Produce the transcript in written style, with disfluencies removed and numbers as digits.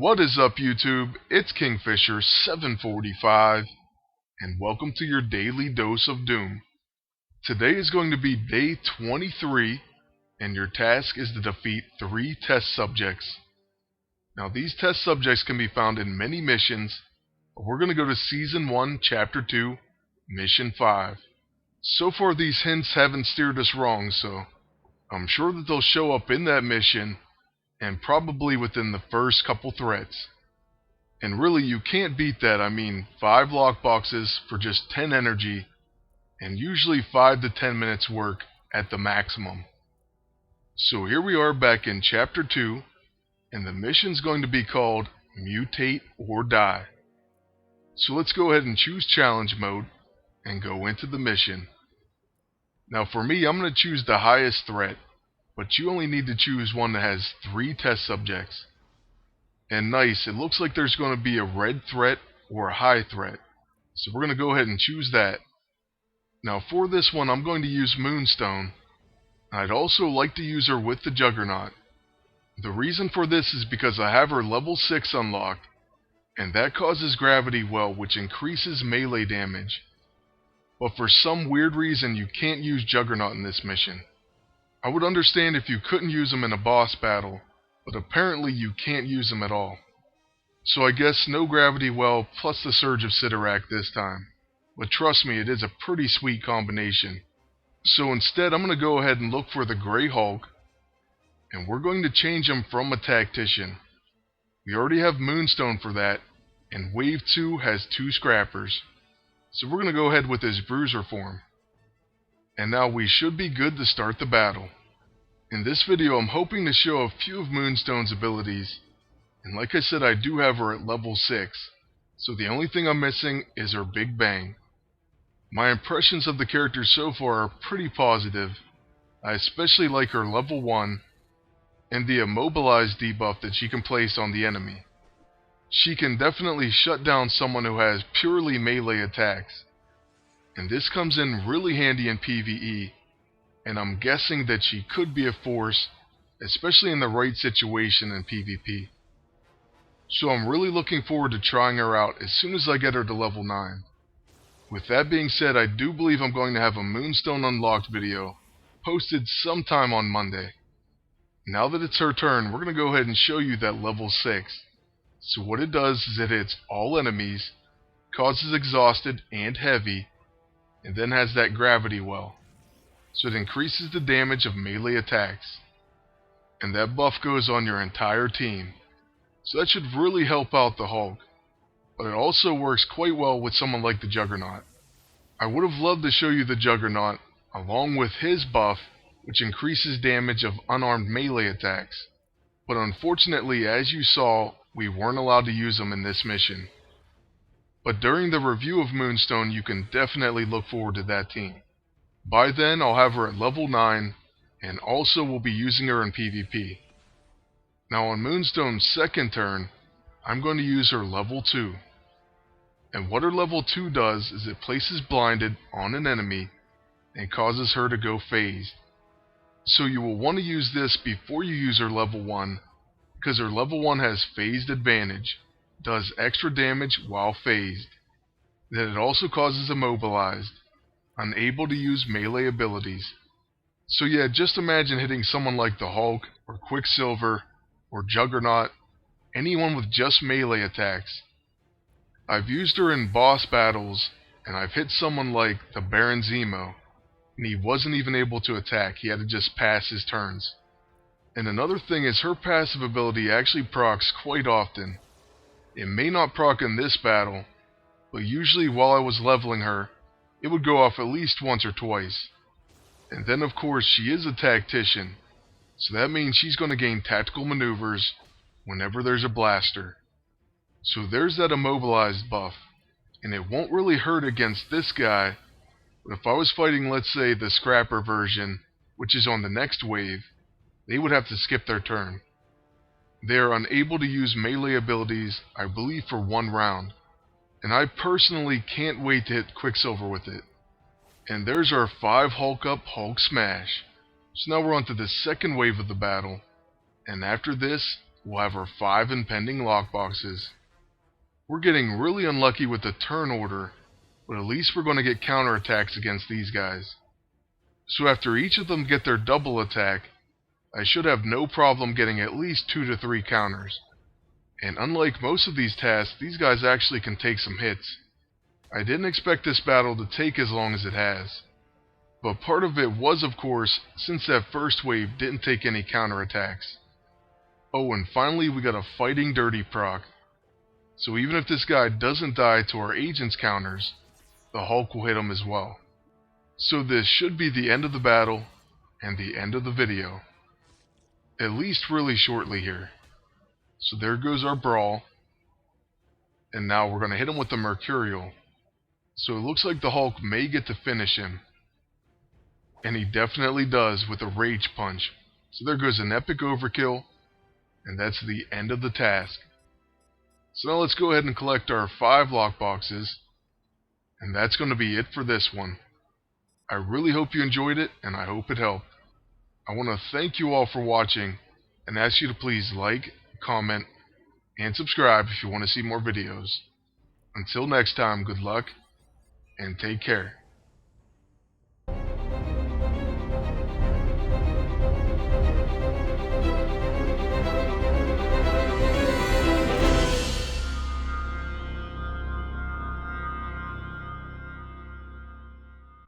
What is up, YouTube? It's Kingfisher745, and welcome to your daily dose of doom. Today is going to be day 23, and your task is to defeat 3 test subjects. Now, these test subjects can be found in many missions, but we're going to go to Season 1, Chapter 2, Mission 5. So far, these hints haven't steered us wrong, so I'm sure that they'll show up in that mission, and probably within the first couple threats. And really, you can't beat that. I mean, 5 lockboxes for just 10 energy, and usually 5 to 10 minutes work at the maximum. So here we are back in Chapter 2, and the mission's going to be called Mutate or Die. So let's go ahead and choose Challenge Mode, and go into the mission. Now for me, I'm going to choose the highest threat, but you only need to choose one that has 3 test subjects. And nice, it looks like there's going to be a red threat or a high threat. So we're going to go ahead and choose that. Now for this one, I'm going to use Moonstone. I'd also like to use her with the Juggernaut. The reason for this is because I have her level 6 unlocked, and that causes Gravity Well, which increases melee damage. But for some weird reason, you can't use Juggernaut in this mission. I would understand if you couldn't use him in a boss battle, but apparently you can't use him at all. So I guess no Gravity Well plus the Surge of Sidorak this time. But trust me, it is a pretty sweet combination. So instead, I'm going to go ahead and look for the Grey Hulk, and we're going to change him from a Tactician. We already have Moonstone for that, and Wave 2 has 2 Scrappers. So we're going to go ahead with his Bruiser form. And now we should be good to start the battle. In this video, I'm hoping to show a few of Moonstone's abilities, and like I said, I do have her at level 6, so the only thing I'm missing is her Big Bang. My impressions of the character so far are pretty positive. I especially like her level 1, and the Immobilize debuff that she can place on the enemy. She can definitely shut down someone who has purely melee attacks. And this comes in really handy in PvE, and I'm guessing that she could be a force, especially in the right situation in PvP. So I'm really looking forward to trying her out as soon as I get her to level 9. With that being said, I do believe I'm going to have a Moonstone Unlocked video posted sometime on Monday. Now that it's her turn, we're going to go ahead and show you that level 6. So what it does is it hits all enemies, causes Exhausted and Heavy, and then has that Gravity Well. So it increases the damage of melee attacks. And that buff goes on your entire team. So that should really help out the Hulk. But it also works quite well with someone like the Juggernaut. I would have loved to show you the Juggernaut, along with his buff, which increases damage of unarmed melee attacks. But unfortunately, as you saw, we weren't allowed to use him in this mission. But during the review of Moonstone, you can definitely look forward to that team. By then, I'll have her at level 9, and also will be using her in PvP. Now on Moonstone's second turn, I'm going to use her level 2. And what her level 2 does is it places Blinded on an enemy, and causes her to go phased. So you will want to use this before you use her level 1, because her level 1 has phased advantage, does extra damage while phased. Then it also causes Immobilized, unable to use melee abilities. So yeah, just imagine hitting someone like the Hulk, or Quicksilver, or Juggernaut, anyone with just melee attacks. I've used her in boss battles, and I've hit someone like the Baron Zemo, and he wasn't even able to attack, he had to just pass his turns. And another thing is her passive ability actually procs quite often. It may not proc in this battle, but usually while I was leveling her, it would go off at least once or twice. And then of course she is a Tactician, so that means she's going to gain tactical maneuvers whenever there's a blaster. So there's that Immobilized buff, and it won't really hurt against this guy, but if I was fighting, let's say, the Scrapper version, which is on the next wave, they would have to skip their turn. They are unable to use melee abilities, I believe, for 1 round. And I personally can't wait to hit Quicksilver with it. And there's our 5 Hulk Up Hulk Smash. So now we're on to the second wave of the battle. And after this, we'll have our 5 impending lockboxes. We're getting really unlucky with the turn order, but at least we're going to get counterattacks against these guys. So after each of them get their double attack, I should have no problem getting at least 2 to 3 counters. And unlike most of these tasks, these guys actually can take some hits. I didn't expect this battle to take as long as it has. But part of it was, of course, since that first wave didn't take any counterattacks. Oh, and finally we got a Fighting Dirty proc. So even if this guy doesn't die to our agent's counters, the Hulk will hit him as well. So this should be the end of the battle, and the end of the video. At least really shortly here. So there goes our brawl. And now we're going to hit him with the Mercurial. So it looks like the Hulk may get to finish him. And he definitely does with a Rage Punch. So there goes an epic overkill. And that's the end of the task. So now let's go ahead and collect our 5 lockboxes. And that's going to be it for this one. I really hope you enjoyed it, and I hope it helped. I want to thank you all for watching, and ask you to please like, comment, and subscribe if you want to see more videos. Until next time, good luck, and take care.